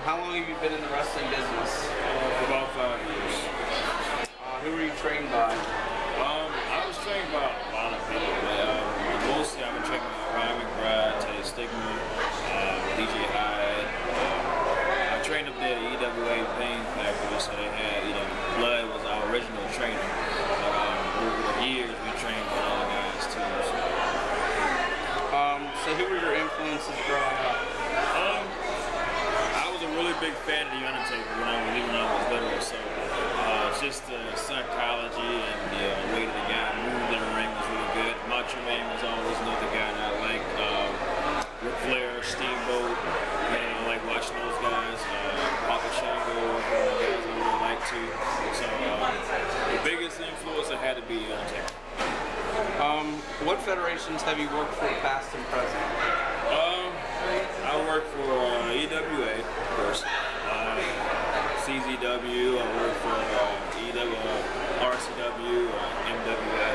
How long have you been in the wrestling business? For about 5 years. Who were you trained by? I was trained by a lot of people, but mostly I've been trained by Ryan McBride, Teddy Stigma, DJ Hyde. I trained up there at EWA Pain Factory, so they had, Blood was our original trainer. But over the years, we trained with other guys too. So who were your influences growing up? I was a really big fan of The Undertaker when I was little, so just the psychology and the way that the guy moved in the ring was really good. Macho Man was always another guy that I liked. Ric Flair, Steamboat, I like watching those guys. Papa Shango was one of the guys I really liked too. So the biggest influence I had to be The Undertaker. What federations have you worked for, past and present? I worked for EWA, of course, CZW, I worked for RCW, MWA.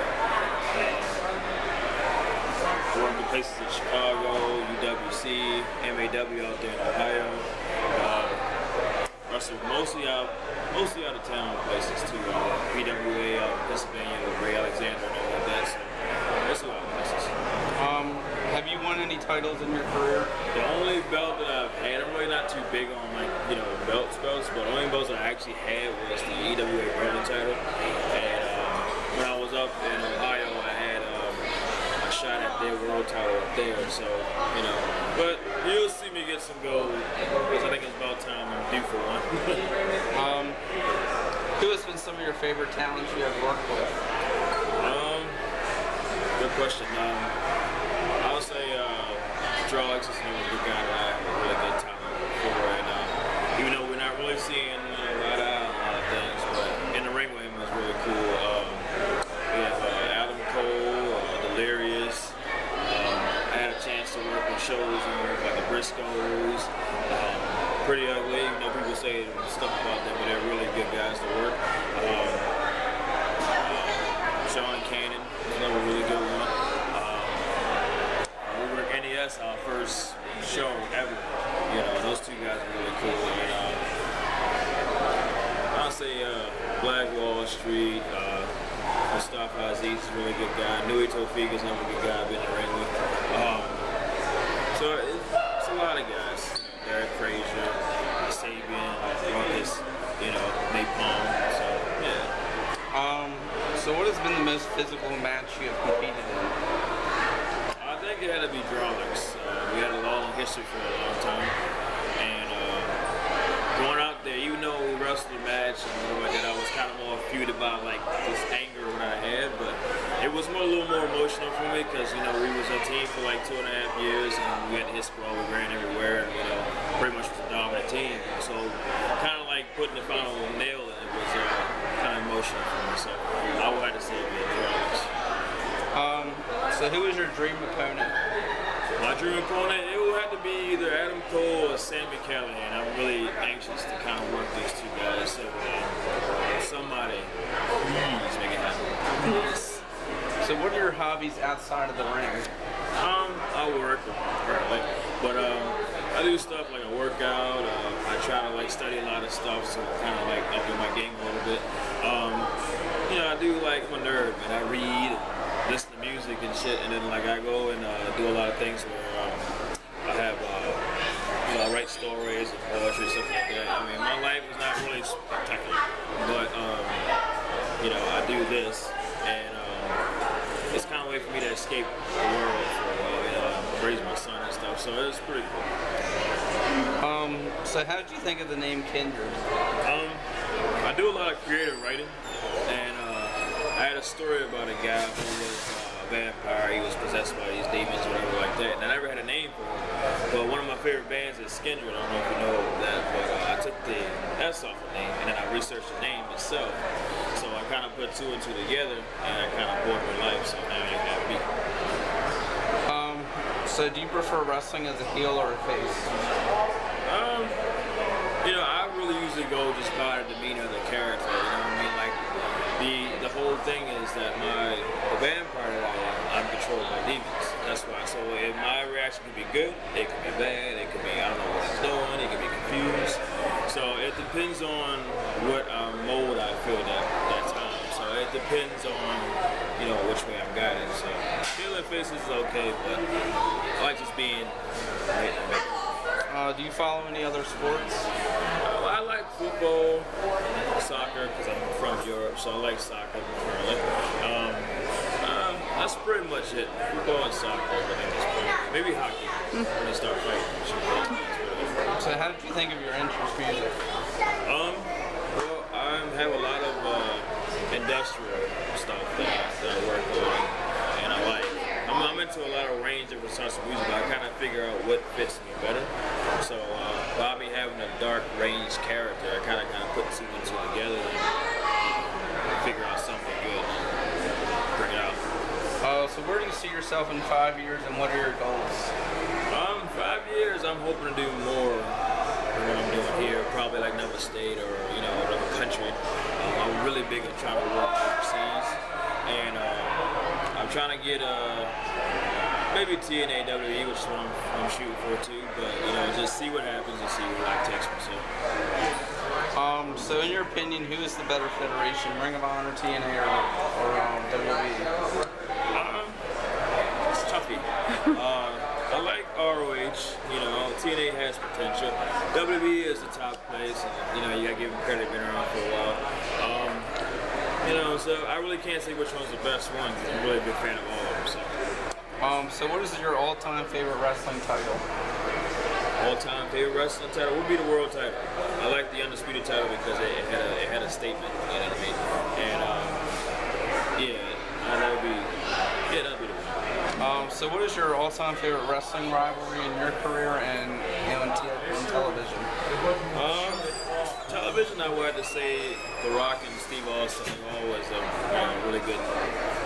I worked in places in Chicago, UWC, MAW out there in Ohio. Wrestled mostly out of town places too. PWA out in Pennsylvania with Ray Alexander and all of that. So that's a lot of places. Have you won any titles in your career? The only belt that I've had, I'm really not too big on belts, but the only belts that I actually had was the EWA Berlin title. And when I was up in Ohio, I had a shot at their world title up there. So, but you'll see me get some gold because I think it's about time I'm due for one. Who has been some of your favorite talents you have worked with? Good question. I would say Draw is a good guy that I have a really good time for right now. Even though we're not really seeing right out a lot of things, but in the ring with him is really cool. We have Adam Cole, Delirious. I had a chance to work on shows like the Briscoes. Pretty Ugly. People say stuff about them, but they're really good guys to work. Sean Cannon is another really good one. We were at NES, our first show ever. Those two guys are really cool. And I'll say Black Wall Street, Mustafa Aziz is a really good guy. Nui Tofik is another good guy I've been in the ring with. So it's a lot of guys. Derek Frazier, Sabian, Marcus, Napalm. So yeah. So what has been the most physical match you have competed in? I think it had to be Drawlix. We had a long history for a long time. And going out there, even though we wrestled a match and stuff like that, I was kind of more feuded by this anger that I had. But it was a little more emotional for me because, we was a team for 2.5 years and we had to hit sprawl, we ran everywhere and, pretty much was a dominant team. So kind of like putting the final nail in it was kind of emotional for me. So I would have to say it was Drawlix. So who is your dream opponent? My dream opponent, it would have to be either Adam Cole or Sami Callihan. I'm really anxious to kind of work these two guys. So somebody, please make it happen. So what are your hobbies outside of the ring? I work apparently, but I do stuff like a workout. I try to study a lot of stuff, so kind of upping my game a little bit. I do I'm a nerd, and I read, and listen to music and shit, and then I go and do a lot of things where I have I write stories and poetry, stuff like that. I mean, my life is not really spectacular, but I do this, and it's kind of a way for me to escape the world for a while, raise my son and stuff. So it's pretty cool. So how did you think of the name Kindred? I do a lot of creative writing, and I had a story about a guy who was a vampire. He was possessed by these demons or whatever like that, and I never had a name for him. But one of my favorite bands is kindred. I don't know if you know that, but I took the S off the name, and then I researched the name itself. So I kind of put two and two together, and I kind of bought my life. So now you have me. So do you prefer wrestling as a heel or a face? I really usually go just by the demeanor of the character. The whole thing is that the vampire that I am, I'm controlled by demons. That's why. So if my reaction could be good, it could be bad, it could be I don't know what he's doing, it could be confused. So it depends on what mode I feel that time. So it depends on which way I'm guided. So feeling faces is okay, but I like just being right in the middle. Do you follow any other sports? I like football, soccer, because I'm from Europe, so I like soccer currently. That's pretty much it. Football and soccer, but maybe hockey when they start fighting. So how did you think of your interest in music? Well, I have a lot of industrial stuff that I work on, and I like. I'm into a lot of range of types of music, but I kind of figure out what fits me better. So by me having a dark range character, I kind of put two and two together and figure out something good and bring it out. So where do you see yourself in 5 years, and what are your goals? 5 years, I'm hoping to do more than what I'm doing here, probably like another state or another country. I'm really big at trying to work overseas, and I'm trying to get maybe TNA, WWE, which is what I'm shooting for too. But just see what happens and see where life takes me. So in your opinion, who is the better federation, Ring of Honor, TNA, or WWE? It's toughy. I like ROH. TNA has potential. WWE is the top place, and you gotta give them credit, been around for a while. So I really can't say which one's the best one, because I'm really a big fan of all of them. So what is your all-time favorite wrestling title? All-time favorite wrestling title would be the world title. I like the undisputed title because it had a statement. You know what I mean? And that'd be the one. So what is your all-time favorite wrestling rivalry in your career and on television? Television, I would have to say The Rock and Steve Austin are always a really good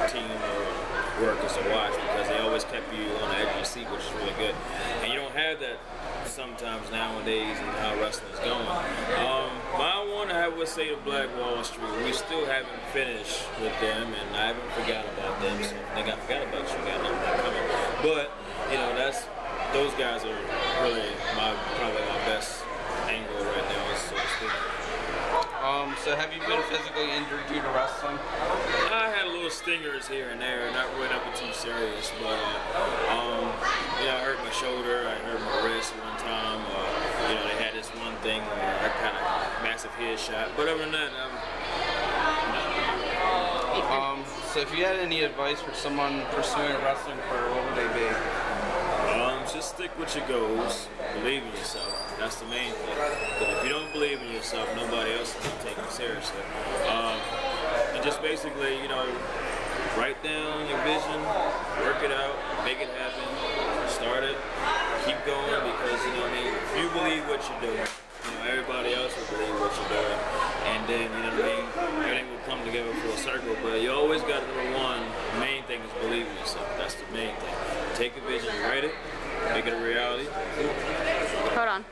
team or workers to watch, because they always kept you on the edge of your seat, which is really good. And you don't have that sometimes nowadays in how wrestling is going. My one, I would say the Black Wall Street. We still haven't finished with them, and I haven't forgot about them. So if they got forgot about you, got nothing coming. But those guys are really probably my best angle right now, so to speak. So have you been physically injured due to wrestling? I had little stingers here and there, not really nothing too serious, but I hurt my shoulder, I hurt my wrist one time. They had this one thing where I kind of massive headshot, but other than that, So if you had any advice for someone pursuing a wrestling career, what would they be? Just stick with your goals, believe in yourself. That's the main thing. Because if you don't believe in yourself, nobody else is going to take you seriously. And just basically, write down your vision, work it out, make it happen, start it, keep going, because if you believe what you're doing, everybody else will believe what you're doing, and then everything will come together full circle. But you always got number one. The main thing is believe in yourself. That's the main thing. Take a vision, write it, make it a reality. Hold on.